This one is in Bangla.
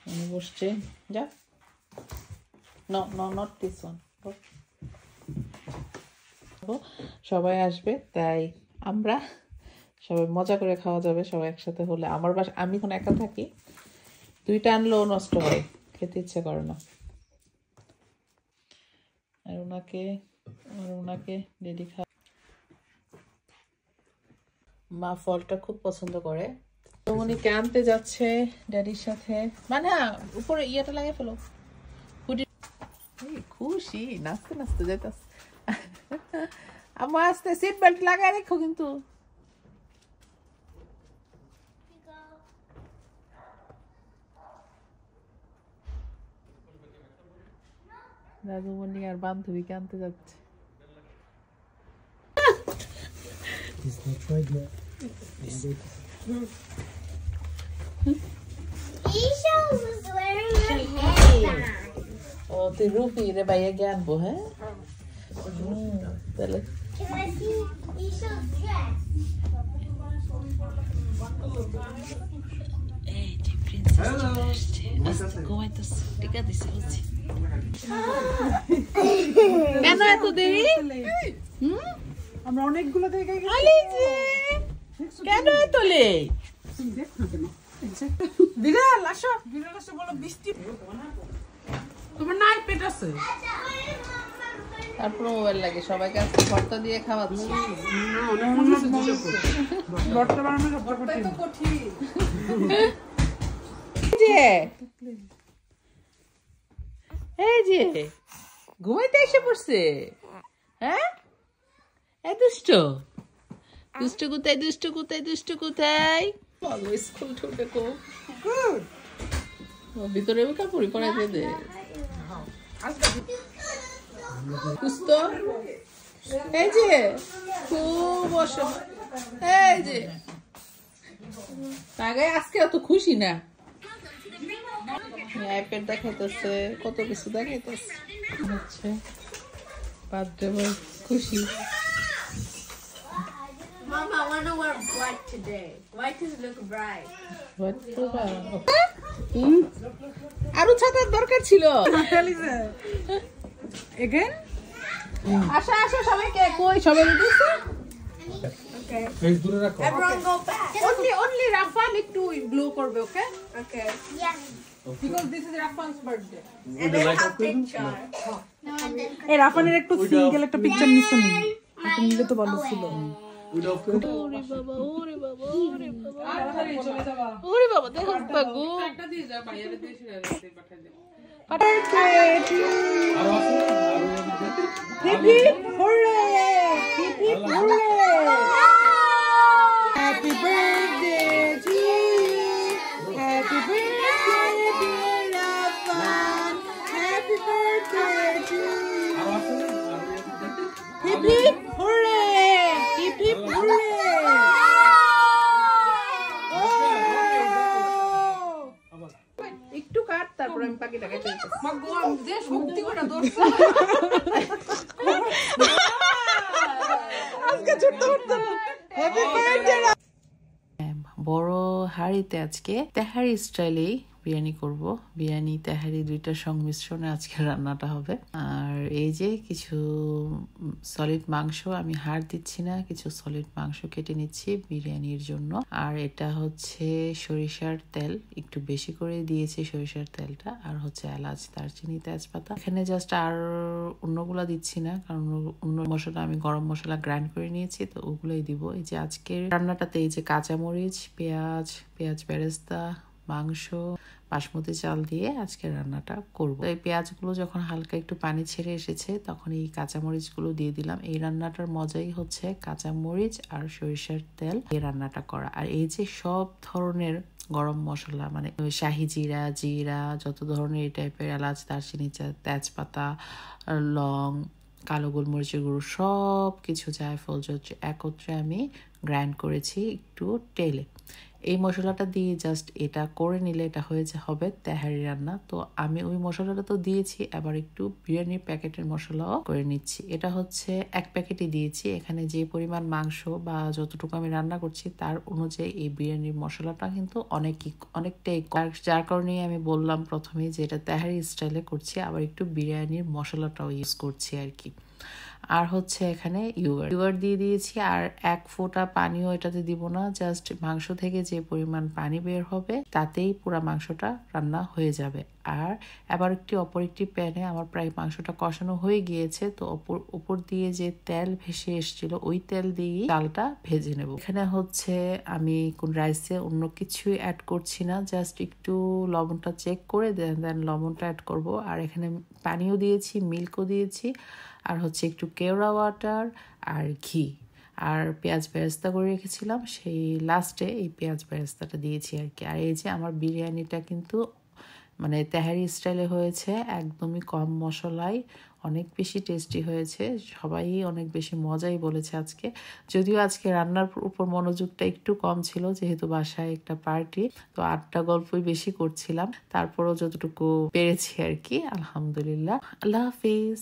উনি বসছে যা no no not this one সবাই আসবে তাই আমরা সবাই মজা করে খাওয়া যাবে সবাই একসাথে হলে আমার বাসা আমি এখন একা থাকি দুইটা আনলেও নষ্ট হয় খেতে ইচ্ছে করে না আর ওনাকে ডেডি খা মা ফলটা খুব পছন্দ করে তো উনি আনতে যাচ্ছে ড্যাডির সাথে মানে উপরে ইয়েটা লাগিয়ে ফেলো খুশি নাচতে নাচতে যাইতাস আমার আস্তে সিট বেল্ট লাগাই রেখো কিন্তু দাদুমণি আর বান্ধবীকে আনতে যাচ্ছে ও তুই রুপি রে ভাইয়া কে আনবো হ্যাঁ তাহলে এই যে প্রিন্সেস ঘুমাইতেছে টিকা দিছে বুঝছি কেন এত দেরি আমরা অনেকগুলো থেকে কেন এত লেট বিড়াল আসো বলো বৃষ্টি তোমার নাই পেট আছে তারপর মোবাইল লাগে সবাইকে আজকে ভর্তা দিয়ে খাওয়াচ্ছি ভর্তা বানানো সবচেয়ে কঠিন এই যে ঘুমাইতে এসে পড়ছে হ্যাঁ এই দুষ্ট কোথায় স্কুল ঠুটে কো ভিতরে কাপড় পরাই দে সুস্থ এই যে খুব এই যে আগে আজকে অত খুশি না আইপ্যাড দেখাইতেছে কত কিছু দেখাইতেছে হচ্ছে বার্থডে বয় খুশি Mama, I want to wear white today. White does look bright. আরো ছাতার দরকার ছিল এগেন আসা সবাইকে কই সবাই দিছে Okay. এই দূরে রাখো Everyone go back. only Rafan একটু ব্লু করবে ওকে Okay. because this is Rafan's birthday And then have picture. এই রাফানের একটু সিঙ্গেল একটা পিকচার নিছো নি আপনি নিলে তো ভালো ছিল ওরে বাবা দেখো বাগু একটা দিয়ে যা বাইরে দিয়ে পাঠিয়ে দে Hip hip hooray! Hip hip hooray! Happy birthday to you! Happy birthday, dear Rafan! Happy birthday to you! Hip hip hooray! Hip hip hooray! একটু কাট তারপর আমি পাখিটা কেটে দিতেছি যে শক্তি করে দৌড়ছে আজকে ছোট্ট হ্যাপি বার্থডে বড় হাঁড়িতে আজকে তেহারি স্টাইলেই বিরিয়ানি করব বিরিয়ানি তেহারি দুইটার সংমিশ্রণে আজকে রান্নাটা হবে আর এই যে কিছু সলিড মাংস আমি হাড় দিচ্ছি না কিছু সলিড মাংস কেটে নিচ্ছি বিরিয়ানির জন্য আর এটা হচ্ছে সরিষার তেল একটু বেশি করে দিয়েছি সরিষার তেলটা আর হচ্ছে এলাচ দারচিনি তেজপাতা এখানে জাস্ট আর অন্যগুলা দিচ্ছি না কারণ অন্য মশলা আমি গরম মশলা গ্রাইন্ড করে নিয়েছি তো ওগুলোই দিব এই যে আজকের রান্নাটাতে এই যে কাঁচামরিচ পেঁয়াজ বেরেস্তা মাংস বাসমতি চাল দিয়ে আজকে রান্নাটা করব এই পেঁয়াজগুলো যখন হালকা একটু পানি ছেড়ে এসেছে তখন এই কাঁচামরিচগুলো দিয়ে দিলাম এই রান্নাটার মজাই হচ্ছে কাঁচামরিচ আর সরিষার তেল এই রান্নাটা করা আর এই যে সব ধরনের গরম মশলা মানে শাহি জিরা যত ধরনের এই টাইপের এলাচ দারচিনি তেজপাতা লং কালো গোলমরিচের গুঁড়ো সব কিছু জায়ফল একত্রে আমি গ্রাইন্ড করেছি একটু তেলে এই মশলাটা দিয়ে জাস্ট এটা করে নিলে এটা হবে তেহারি রান্না। তো আমি ওই মশলাটা তো দিয়েছি, আবার একটু বিরিয়ানির প্যাকেটের মশলাও করে নিচ্ছি। এটা হচ্ছে 1 প্যাকেটই দিয়েছি। এখানে যে পরিমাণ মাংস বা যতটুকু আমি রান্না করছি তার অনুযায়ী এই বিরিয়ানির মশলাটা কিন্তু অনেকটাই, যার কারণে আমি বললাম প্রথমেই যে এটা তেহারি স্টাইলে করছি, আবার একটু বিরিয়ানির মশলাটাও ইউজ করছি আর কি। আর হচ্ছে এখানে ইউগার দিয়ে দিয়েছি, আর 1 ফোঁটা পানিও এটাতে দিব না, জাস্ট মাংস থেকে যে পরিমাণ পানি বের হবে তাতেই পুরো মাংসটা রান্না হয়ে যাবে। আর আবার অপর একটি প্যানে আমার প্রায় মাংসটা কষানো হয়ে গিয়েছে, তো উপর দিয়ে যে তেল ভেসে এসেছিল ওই তেল দিয়েই চালটা ভেজে নেব। এখানে হচ্ছে আমি কোন রাইসে অন্য কিছুই অ্যাড করছি না, জাস্ট একটু লবণটা চেক করে দেন লবণটা অ্যাড করব। আর এখানে পানিও দিয়েছি, মিল্কও দিয়েছি, আর হচ্ছে একটু কেওড়া ওয়াটার আর ঘি, আর পেঁয়াজ বেরেস্তা করে রেখেছিলাম, সেই লাস্টে এই পেঁয়াজ বেরেস্তাটা দিয়েছি আর কি। আর এই যে আমার বিরিয়ানিটা কিন্তু মানে তেহারি স্টাইলে হয়েছে, একদমই কম মশলায়, অনেক বেশি টেস্টি হয়েছে। সবাই অনেক বেশি মজাই বলেছে আজকে, যদিও আজকে রান্নার উপর মনোযোগটা একটু কম ছিল, যেহেতু বাসায় একটা পার্টি, তো আড্ডা গল্পই বেশি করছিলাম, তারপরও যতটুকু পেরেছি আর কি। আলহামদুলিল্লাহ। আল্লাহ হাফিজ।